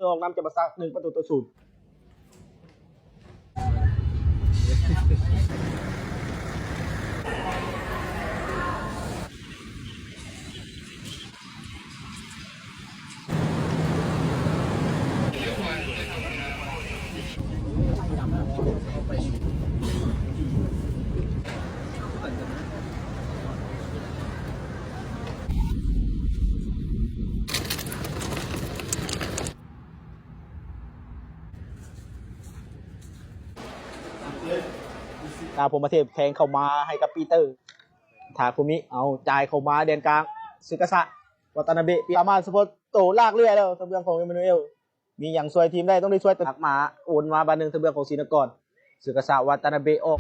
ออกนำจะมาซัก1-0ผมมาเทพแทงเข้ามาให้กับปีเตอร์ทาคุมิเอาจ่ายเข้ามาเดนกลางซึกาสะวัตนาเบะสามารถสปอร์ตโตลากเรื่อยแล้วทางเบื้องของเอมานูเอลมีอย่างช่วยทีมได้ต้องได้ช่วยตักมาโอนมาบานหนึ่งทางเบื้องของศรีนครซึกาสะวัตนาเบะออก